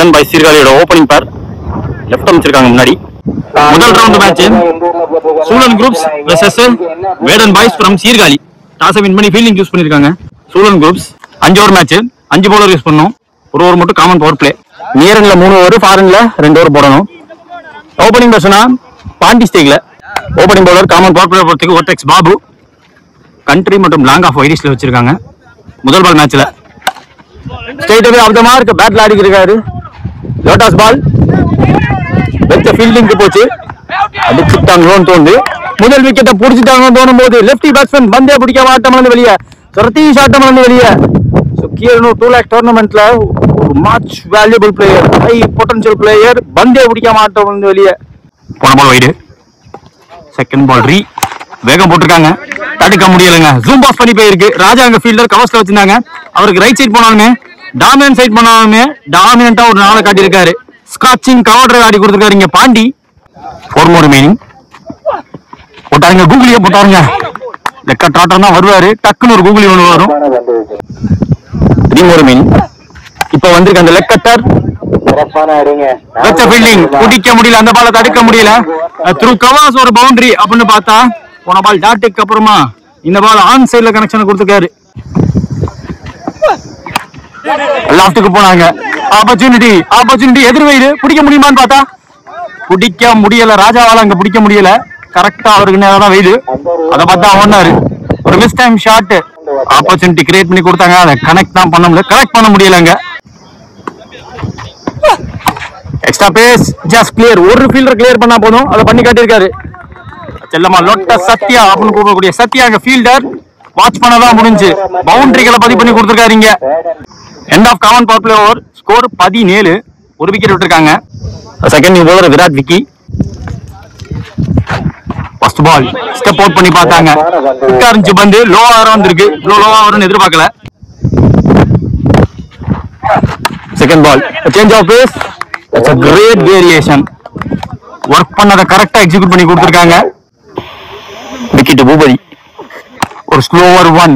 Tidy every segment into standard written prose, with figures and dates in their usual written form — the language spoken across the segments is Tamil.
வேடன் பாய்ஸ் சீர்காழியோட ஓப்பனிங் பேர் லெஃப்ட் அமைச்சிருக்காங்க முன்னாடி. முதல் round match Soolan groups versus Vedan boys from Sirkazhi. Toss win பண்ணி ஃபீல்டிங் யூஸ் பண்ணிருக்காங்க. Soolan groups 5 over match, 5 bowler use பண்ணணும். ஒரு ஓவர் மட்டும் காமன் பவர் பிளே. நியரன்ல 3 ஓவர், ஃபாரின்ல 2 ஓவர் போடணும். ஓப்பனிங் பர்சனா பாண்டி ஸ்டேக்ல. Opening bowler common power play போறதுக்கு ஓட்டெக்ஸ் பாபு. கண்ட்ரி மற்றும் லாங் ஆஃப் வைரிஸ்ல வச்சிருக்காங்க. முதல் பால் மேட்ச்ல straight away of the mark பேட்ல ஆடி இருக்காரு. லோட்டஸ் பால் வெச்ச ஃபீல்டிங்க்கு போச்சு. அடிச்சுட்டாங்களோன்னு தோணுது. முதல் விக்கெட்டை புடிச்சிட்டாங்கன்னு தோணும் போது லெஃப்டி பேட்ஸ்மேன் பந்தே பிடிக்க ஆட்டமலந்து வெளியே, சதீஷ் ஆட்டமலந்து வெளியே. கியர்னோ 2 lakh டோர்னமெண்ட்ல ஒரு much valuable player, high potential player, பந்தே பிடிக்க ஆட்டமலந்து வெளியே. போன பால் வைடு. செகண்ட் பால் வேகம் போட்டிருக்காங்க, தடுக்க முடியலங்க. ஜூம் பாஸ் பண்ணி போயிருக்கு. ராஜா அங்க ஃபீல்டர் கவர்ஸ்ல வச்சிருந்தாங்க. அவருக்கு ரைட் சைட் போனாலுமே டாமினன்ட் சைட் போனாலுமே டாமினண்டா ஒரு நாளை காட்டியிருக்காரு. ஸ்காட்சிங் கவர் டிரைவ் ஆடி கொடுத்துருக்காரு இங்க பாண்டி. 4 more remaining. போட்டாருங்க, கூகுளியே போட்டாருங்க. லெக்க டாட்டா தான் வருவாரு, டக்குன்னு ஒரு கூகுளி ஒன்று வரும். 3 more remaining. இப்ப வந்திருக்கு அந்த லெக் கட்டர். ஃபீல்டிங் பிடிக்க முடியல, அந்த பாலை தடுக்க முடியல. த்ரூ கவர்ஸ் ஒரு பவுண்டரி அப்படின்னு பார்த்தா போன பால் டாட்டுக்கு அப்புறமா இந்த பால் ஆன் சைட்ல கனெக்ஷன் கொடுத்துருக்காரு. லாஃப்ட்டுக்கு போனாங்க. ஆப்பர்ச்சுனிட்டி எதிர்வெயிடு பிடிக்க முடியுமான்னு பார்த்தா பிடிக்க முடியல. ராஜாவால அங்க பிடிக்க முடியல. கரெக்டா அவருக்கு நேரம் தான் வெயிடு. அதை பார்த்தா ஓடினாரு. ஒரு mistime shot. Opportunity create பண்ணி கொடுத்தாங்க, அதை கனெக்ட் தான் பண்ண முடியல, கரெக்ட் பண்ண முடியலங்க. Extra pace just clear. ஒரு ஃபீல்டர் கிளியர் பண்ணா போதும், அதை பண்ணி காட்டியிருக்காரு. செல்லமா லோட்டஸ் சத்யா அப்படின்னு கூப்பிடக்கூடிய சத்யா அங்க ஃபீல்டர் வாட்ச் பண்ணதான் முடிஞ்சு பவுண்டரிகளை பதிவு பண்ணி கொடுத்துருக்காருங்க. End of common power play over. Score 17. ஒரு விக்கெட் விட்டுருக்காங்க. Second new bowler Virat Vicky. First ball step out பண்ணி பார்த்தாங்க. இருந்துச்சு பந்து லோவா வந்திருக்கு. லோவா வரும்னு எதிர்பார்க்கல. Second ball change of pace. It's a great variation. Work பண்ணதை கரெக்டா எக்ஸிக்யூட் பண்ணி கொடுத்துருக்காங்க. விக்கெட் பூபதி. ஒரு ஸ்லோவர் 1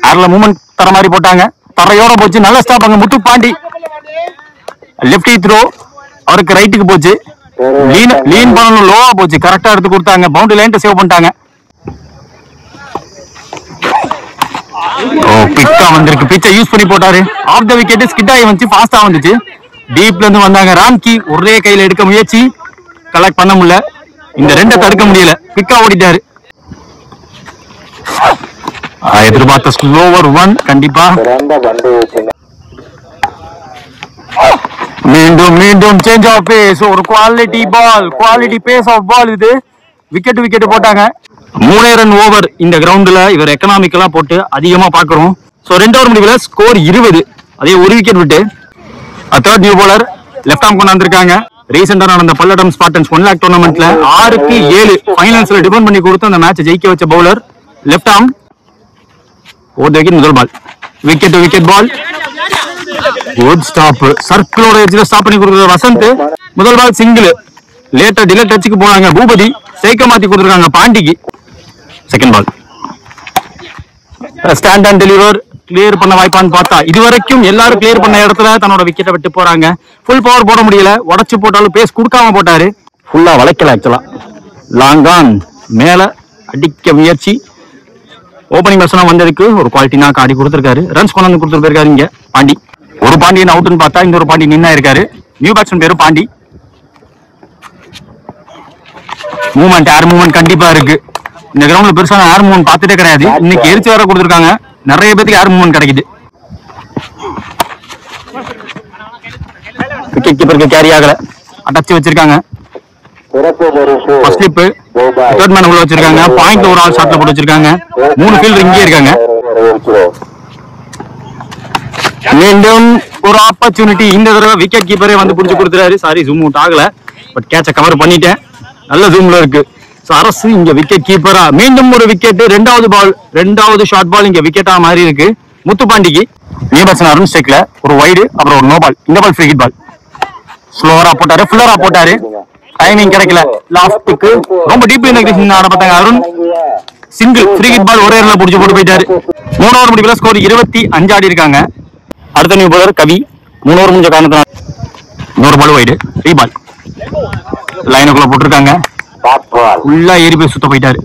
ஏர்ல மூவ்மெண்ட் தர மாதிரி போட்டாங்க. தரையோட போச்சு. நல்ல ஸ்டாப் அங்க முத்து பாண்டி. லெஃப்டி த்ரோ அவருக்கு ரைட்டுக்கு போச்சு. லீன் பண்ணணும், லோவா போச்சு. கரெக்டா எடுத்து கொடுத்தாங்க. பவுண்டரி லைன் சேவ் பண்ணிட்டாங்க. பிக்கா வந்திருக்கு. பிச்சை யூஸ் பண்ணி போட்டாரு. ஆஃப் த விக்கெட் ஸ்கிட் ஆகி வந்துச்சு. ஃபாஸ்டா வந்துச்சு. டீப்ல இருந்து வந்தாங்க. ராம்கி ஒரே கையில எடுக்க முயற்சி, கலெக்ட் பண்ண முடியல. இந்த 2 தடுக்க முடியல. பிக்கா ஓடிட்டாரு. எதிர்பார்த்த ஸ்லோவர் 1 கண்டிப்பா. மீண்டும் சேஞ்ச் ஆஃப் பேஸ். ஒரு quality ball, quality pace of ball. இது விக்கெட் போட்டாங்க. 3 ரன் ஓவர். இந்த கிரவுண்ட்ல இவர் எக்கனாமிக்கலா போட்டு அதிகமா பாக்குறோம். சோ 2 ஓவர் முடிவுல ஸ்கோர் 20. அதே ஒரு விக்கெட் விட்டு third new bowler left arm கொண்டு வந்திருக்காங்க. ரீசெண்டா நடந்த பல்லடம் ஸ்பார்டன்ஸ் 1 lakh டோர்னமெண்ட்ல 6-7 ஃபைனல்ஸ்ல டிபெண்ட் பண்ணி கொடுத்து அந்த மேட்சை ஜெயிக்க வச்ச பவுலர் லெஃப்ட் ஆர்ம். முதல் ball wicket ball. Good stop. சர்க்கிளோட எட்ஜ்ல ஸ்டாப் பண்ணி கொடுக்குற வசந்த். முதல் பால் சிங்கிள். லேட்டா டிலே டச்சுக்கு போனாங்க. பூபதி சைக்க மாத்தி கொடுத்துருக்காங்க பாண்டிக்கு. Second ball stand and deliver. Clear பண்ண வாய்ப்பான்னு பார்த்தா இதுவரைக்கும் எல்லாரும் கிளியர் பண்ண இடத்துல தன்னோட விக்கெட்டை விட்டு போறாங்க. ஃபுல் பவர் போட முடியல. உடச்சு போட்டாலும் பேஸ் கொடுக்காம போட்டாரு. ஃபுல்லா வளைக்கல. ஆக்சுவலா லாங் ஆன் மேல அடிக்க முயற்சி. ஓப்பனிங் பர்சனா வந்ததுக்கு ஒரு குவாலிட்டி நாக்கு ஆடி கொடுத்துருக்காரு. ரன்ஸ் கொண்டு வந்து கொடுத்துட்டு போயிருக்காரு இங்க பாண்டி. ஒரு பாண்டியன் அவுட்னு பார்த்தா இந்த ஒரு பாண்டி நின்னா இருக்காரு. நியூ பேட்ஸ்மேன் பேரு பாண்டி. மூவ்மெண்ட், ஏர் மூவ்மெண்ட் கண்டிப்பா இருக்கு. இந்த கிரவுண்ட்ல பெருசான ஏர் மூவ்மெண்ட் பார்த்துட்டே கிடையாது. இன்னைக்கு எரிச்சு வேற கொடுத்துருக்காங்க. நிறைய பேருக்கு ஏர் மூவ்மெண்ட் கிடைக்குது. விக்கெட் கீப்பருக்கு கேரி ஆகல. அடைச்சு வச்சிருக்காங்க. ஃபர்ஸ்ட் ஸ்லிப் தேர்ட் மேன் உள்ள வச்சிருக்காங்க. பாயிண்ட் ஒரு ஆல் ஷாட்ல போட்டு வச்சிருக்காங்க. 3 ஃபீல்டர் இங்கே இருக்காங்க. மீண்டும் ஒரு ஆப்பர்ச்சுனிட்டி. இந்த தடவை விக்கெட் கீப்பரே வந்து புடிச்சு கொடுத்துறாரு. சாரி ஜூம் அவுட் ஆகல, பட் கேட்ச கவர் பண்ணிட்டேன். நல்ல ஜூம்ல இருக்கு. அரசு இங்க விக்கெட் கீப்பரா. மீண்டும் ஒரு விக்கெட். 2வது ஷார்ட் பால் இங்க விக்கெட்டா மாறி இருக்கு முத்துப்பாண்டிக்கு. நியூ பேட்ஸ்மேன் அருண் ஸ்டேக்ல ஒரு வைடு, அப்புறம் ஒரு நோ பால். இந்த பால் ஃப்ரீ ஹிட் பால். ஸ்லோவரா போட்டாரு, ஃபுல்லரா போட்டாரு. டைமிங் கிடைக்கல. லாஸ்ட்டுக்கு ரொம்ப டீப் இன்டெகிரேஷன் ஆட பார்த்தாங்க Arun. Single free hit ball ஒரே ரன்ல புடிச்சு போட்டு போயிட்டாரு. 3 ஓவர் முடிவுல ஸ்கோர் 25 ஆடி இருக்காங்க. அடுத்த நியூ பவுலர் கவி. 3 ஓவர் முடிஞ்ச காரணத்தினால இன்னொரு பால் வைடு, ரீபால். லைனுக்குள்ள போட்டிருக்காங்க, ஃபுல்லா ஏறி போய் சுத்த போயிட்டாரு.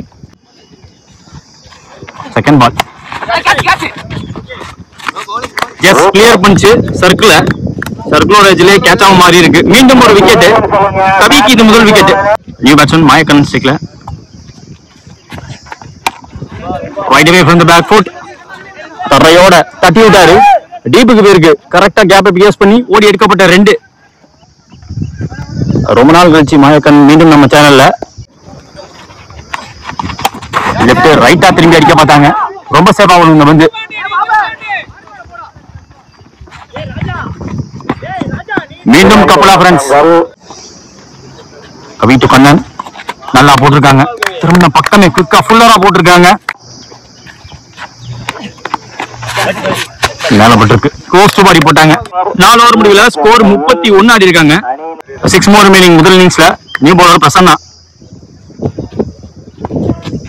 செகண்ட் பால், எஸ் கிளியர் பண்ணிச்சு. சர்க்கிளோட எஜ்லயே கேட்ச் ஆக மாதிரி இருக்கு. மீண்டும் ஒரு விக்கெட், கவிக்கு இது முதல் விக்கெட். நியூ பேட்ஸ்மேன் மாயக்கண்ணன் ஸ்டிக்ல right away from the back foot, தரையோட தட்டி விட்டாரு. டீப்புக்கு போயிருக்கு. கரெக்டா கேப்பை பிஎஸ் பண்ணி ஓடி எடுக்கப்பட்ட 2. ரொம்ப நாள் கழிச்சு மாயக்கன் மீண்டும் நம்ம சேனல்ல லெஃப்ட் ரைட்டா திரும்பி அடிக்க பார்த்தாங்க. ரொம்ப சேஃபா ஒண்ணு வந்து மீண்டும் couple of runs. Kavi to Kannan நல்லா போட்டிருக்காங்க. திரும்ப பக்கமே குயிக்கா ஃபுல்லரா போட்டிருக்காங்க. மேலப்பட்டிருக்கு, க்ளோஸ் டு பாடி போட்டாங்க. 4 ஓவர் முடிவுல ஸ்கோர் 31 ஆடி இருக்காங்க. 6 more remaining. முதல் இன்னிங்ஸ்ல நியூ பவுலர் பிரசன்னா.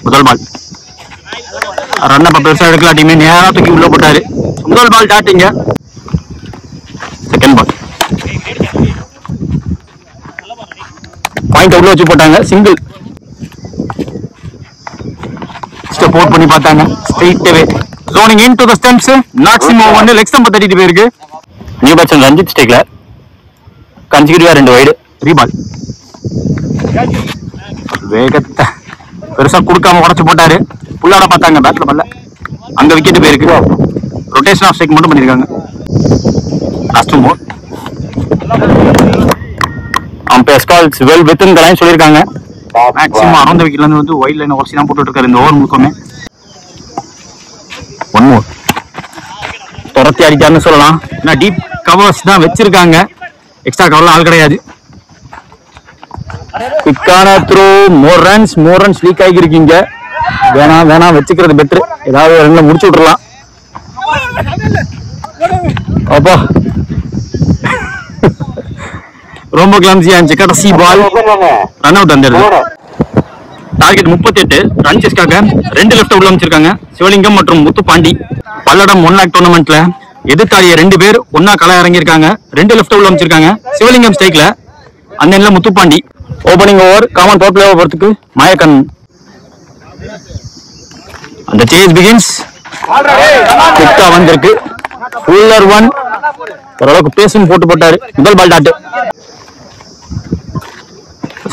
முதல் பால் ரன் அப்ப பெருசா எடுக்கல, டீமே நேரா தூக்கி உள்ள போட்டாரு. முதல் பால் டாட்டிங்க. செகண்ட் பால் பாயிண்ட் உள்ள வச்சு போட்டாங்க, சிங்கிள். ஸ்டெப் அவுட் பண்ணி பார்த்தாங்க, straight away zoning into the stumps. maximum 1 leg stump தட்டிட்டு போயிருக்கு. New batsman Ranjith ஸ்டேக்ல கன்சிக்யூட்டிவா 2 wide, ரீபால். வேகத்தை பெருசா குடுக்காம உடச்சு போட்டாரு. புல்லாட பார்த்தாங்க, பேட்ல பல்ல அங்க விக்கெட் போயிருக்கு. ரொட்டேஷன் ஆஃப் ஸ்ட்ரைக் மட்டும் பண்ணிருக்காங்க. Last more umpires calls well within the line சொல்லிருக்காங்க. மேக்ஸிமம் அரௌண்ட் தி விக்கெட்ல இருந்து வந்து வைட் லைன் ஓவர்ஸ் தான் போட்டுட்டு இருக்காரு இந்த ஓவர் முழுக்கமே. 1 more துரத்தி அடிச்சாருன்னு சொல்லலாம். ஏன்னா டீப் கவர்ஸ் தான் வச்சிருக்காங்க, எக்ஸ்ட்ரா கவர்லாம் ஆள் கிடையாது. குயிக்கான த்ரோ, மோர் ரன்ஸ் லீக் ஆகிருக்கீங்க. வேணாம் வச்சுக்கிறது பெட்ரு. ஏதாவது 2 முடிச்சு விட்டுறலாம். அப்பா ரொம்ப கிளம்சியா இருந்துச்சு. கடைசி பால் ரன் அவுட் வந்துடுது. டார்கெட் 38 ரன் சேஸ்க்காக 2 லெஃப்ட் உள்ள அமைச்சிருக்காங்க. சிவலிங்கம் மற்றும் முத்துப்பாண்டி. பல்லடம் 1 lakh டோர்னமெண்ட்ல எதிர்த்தாடிய 2 பேர் ஒன்னா கள இறங்கியிருக்காங்க. 2 லெஃப்ட் உள்ள அமைச்சிருக்காங்க. சிவலிங்கம் ஸ்ட்ரைக்ல, அந்த Muthupandi. Opening over common power play ஓவருக்கு மாயக்கன். அந்த சேஸ் பிகின்ஸ். குட்டா வந்திருக்கு. ஃபுல்லர் 1 ஓரளவுக்கு பேசும் போட்டாரு. முதல் ball dot.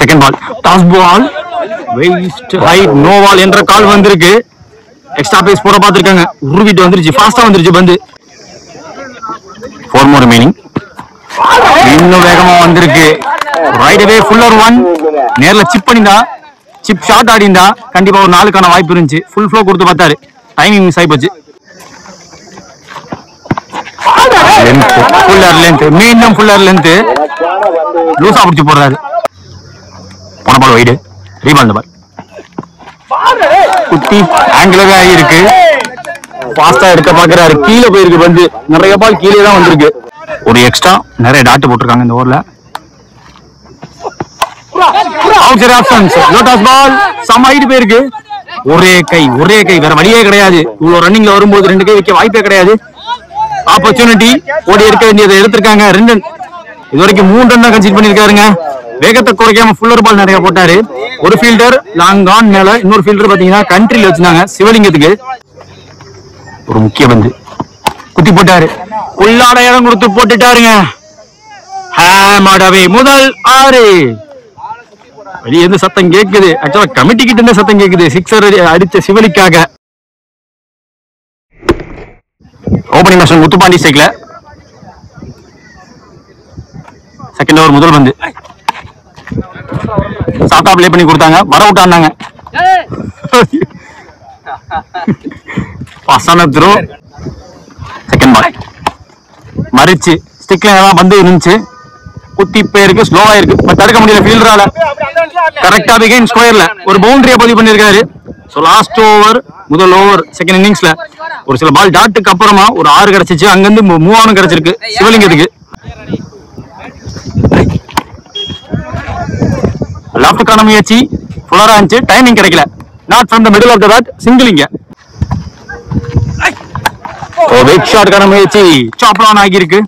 Second ball toss ball, waist height no ball என்ற கால் வந்திருக்கு. எக்ஸ்ட்ரா பேஸ் போட பார்த்திருக்காங்க. உருவிட்டு வந்துருச்சு, ஃபாஸ்டா வந்துருச்சு பந்து. 4 more remaining. இன்னும் வேகமா வந்திருக்கு. Right away fuller 1. நேர்ல சிப் பண்ணிந்தா, சிப் ஷாட் ஆடிந்தா கண்டிப்பா ஒரு 4க்கான வாய்ப்பு இருந்துச்சு. ஃபுல் ஃப்ளோ கொடுத்து பார்த்தாரு, டைமிங் மிஸ் ஆகி போச்சு. ஃபுல்லர் லென்த், மீண்டும் ஃபுல்லர் லென்த் லூசா பிடிச்சு போடுறாரு. போன பால் வைடு, ரீபால். இந்த பால் குட்டி ஆங்கிலவே ஆகிருக்கு. ஃபாஸ்டா எடுக்க பாக்குறாரு, கீழே போயிருக்கு பந்து. நிறைய பால் கீழே தான் வந்திருக்கு. ஒரு எக்ஸ்ட்ரா நிறைய டாட் போட்டிருக்காங்க இந்த ஓவர்ல. பால் சம ஹைட் போயிருக்கு. ஒரே கை வேற வழியே கிடையாது. இவ்வளவு ரன்னிங்ல வரும்போது 2 கை வைக்க வாய்ப்பே கிடையாது. ஆப்பர்ச்சுனிட்டி ஓடி எடுக்க வேண்டியதை எடுத்திருக்காங்க. 2 ரன், இது வரைக்கும் 3 ரன் தான் கன்சிடர் பண்ணிருக்காருங்க. வேகத்தை குறைக்காம ஃபுல்லர் பால் நிறைய போட்டாரு. ஒரு ஃபீல்டர் லாங் ஆன் மேல, இன்னொரு ஃபீல்டர் பாத்தீங்கன்னா கண்ட்ரில வச்சிருந்தாங்க. சிவலிங்கத்துக்கு ஒரு முக்கிய பந்து குத்தி போட்டாரு. உள்ளாட இடம் கொடுத்து போட்டுட்டாருங்க. முதல் 6. வெளியே இருந்து சத்தம் கேக்குது. ஆக்சுவலா கமிட்டி கிட்ட இருந்து சத்தம் கேக்குது. 6 அடிச்ச சிவலிக்காக. ஓபனிங் பேட்ஸ்மேன் முத்துப்பாண்டி ஸ்ட்ரைக்ல. செகண்ட் ஓவர் முதல் பந்து சாத்தா பிளே பண்ணி கொடுத்தாங்க. வர விட்டாங்க. செகண்ட் பால் மறிச்சு ஸ்டிக்ல பந்து இருந்துச்சு. குத்தி போயிருக்கு, ஸ்லோவா இருக்கு. தடுக்க முடியல ஃபீல்டரால. கரெக்டா பிகைன் ஸ்கொயர்ல ஒரு பவுண்டரியா பதிவு பண்ணிருக்காரு. சோ லாஸ்ட் ஓவர் முதல் ஓவர் செகண்ட் இன்னிங்ஸ்ல ஒரு சில பால் டாட்டுக்கு அப்புறமா ஒரு 6 கிடைச்சிச்சு. அங்கிருந்து 3 கிடைச்சிருக்கு சிவலிங்கத்துக்கு. லெஃப்ட்கான முயற்சி ஃபுல்லரா இருந்துச்சு, டைமிங் கிடைக்கல. Not from the middle of the bat, சிங்கிளிங்க. வெயிட் ஷாட்கான முயற்சி சாப் ஆன் ஆகி இருக்கு.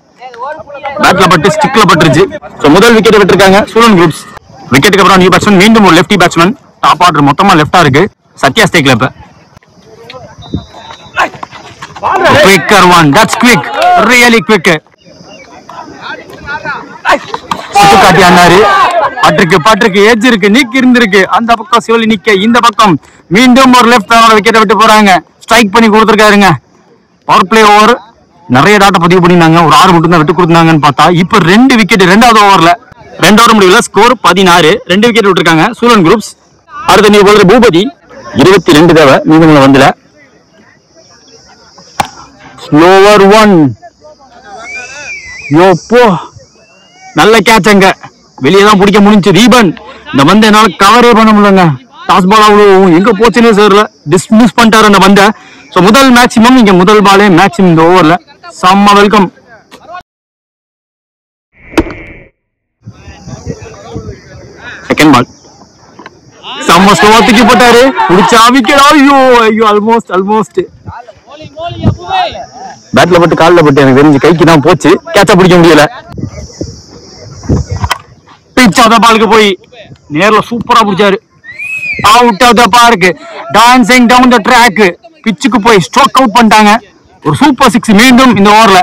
பேட்ல பட்டு ஸ்டிக்ல பட்டுருச்சு. சோ முதல் விக்கெட் விட்டுருக்காங்க சூலன் குரூப்ஸ். விக்கெட்டுக்கு அப்புறம் நியூ பேட்ஸ்மேன், மீண்டும் ஒரு லெஃப்டி பேட்ஸ்மேன். டாப் ஆர்டர் மொத்தமா லெஃப்டா இருக்கு. சத்யா ஸ்டேக்ல இப்ப quicker one, that's quick, really quick. சுத்து காட்டி ஆனாரு. பட்டிருக்கு எட்ஜ் இருக்கு, நீக் இருந்திருக்கு. அந்த பக்கம் சிவலி நிக்க, இந்த பக்கம் மீண்டும் ஒரு லெஃப்ட் விக்கெட்டை விட்டு போறாங்க. ஸ்ட்ரைக் பண்ணி கொடுத்துருக்காருங்க. பவர் பிளே ஓவர் நிறைய டாட்டா பதிவு பண்ணிருந்தாங்க. ஒரு 6 மட்டும் தான் விட்டு கொடுத்தாங்கன்னு பார்த்தா இப்ப 2 விக்கெட் 2வது ஓவர்ல 2 ஓவர் முடிவுல ஸ்கோர் 16. 2 விக்கெட் விட்டுருக்காங்க சூலன் குரூப்ஸ். அடுத்த நீ போகிற பூபதி 22 தேவை மீண்டும் வந்துல. ஸ்லோவர் ஒன், யோப்போ நல்ல கேட்ச். அங்க வெளியே தான் பிடிக்க முடிஞ்சு. ரீபன் இந்த பந்தை என்னால கவரே பண்ண முடியலங்க. டாஸ் பால் அவ்வளவு எங்க போச்சுன்னே சார்ல டிஸ்மிஸ் பண்ணிட்டாரு அந்த பந்தை. சோ முதல் மேக்சிமம் இங்க முதல் பாலே மேக்சிமம் இந்த ஓவர்ல. செம்ம வெல்கம். செகண்ட் பால் செம்ம ஸ்லோவா தூக்கி போட்டாரு. பிடிச்சா விக்கெட். ஐயோ ஐயோ ஆல்மோஸ்ட் பேட்ல போட்டு காலில் போட்டு எனக்கு தெரிஞ்சு கைக்கு தான் போச்சு. கேட்சா பிடிக்க முடியல. பிச் ஆஃப் த பாலுக்கு போய் நேர்ல சூப்பரா பிடிச்சாரு. Out of the park, dancing down the track. பிச்சுக்கு போய் ஸ்ட்ரோக் அவுட் பண்ணிட்டாங்க. ஒரு சூப்பர் 6 மீண்டும் இந்த ஓவர்ல.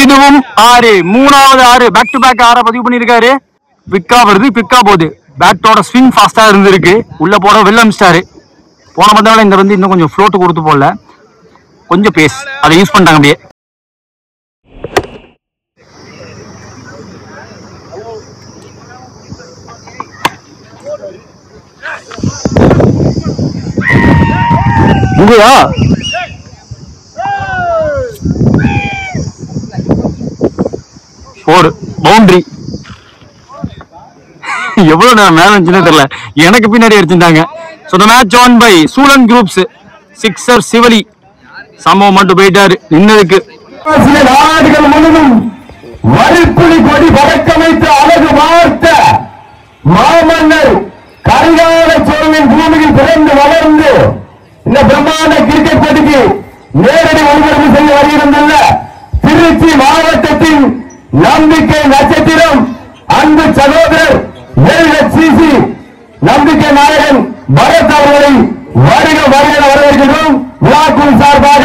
இதுவும் 6, 3வது 6, பேக் டு பேக் 6 பதிவு பண்ணிருக்காரு. பிக்கா வருது, பிக்கா போகுது. பேட்டோட ஸ்விங் ஃபாஸ்டா இருந்திருக்கு. உள்ள போற வெல்லம் ஸ்டார் போன பந்தால இந்த வந்து இன்னும் கொஞ்சம் ஃப்ளோட் கொடுத்து போடல, கொஞ்சம் பேஸ் அதை யூஸ் பண்ணிட்டாங்க அப்படியே. இங்கயா ஃபோர் பவுண்டரி. எவ்வளவு நேரம் மேல இருந்துச்சுன்னே தெரியல. எனக்கு பின்னாடி அடிச்சிருந்தாங்க. So the match on by Soolan groups. Sixer Sivali சம்பவம் மட்டும் போயிட்டாரு நின்னதுக்கு. நாடுகள் முழுவதும் வரிப்புலி கொடி பறக்கமைத்து அழகு வார்த்த மாமன்னர் கரிகால சோழனின் பூமியில் பிறந்து வளர்ந்து இந்த பிரம்மாண்ட கிரிக்கெட் போட்டிக்கு நேரடி ஒளிபரப்பு செய்ய வருகிறதுள்ள திருச்சி மாவட்டத்தின் நம்பிக்கை நட்சத்திரம் அன்பு சகோதரர் LHCC நம்பிக்கை நாயகன் பரத் அவர்களை வருக வரவேற்கிறோம். விழாக்குழு சார்பாக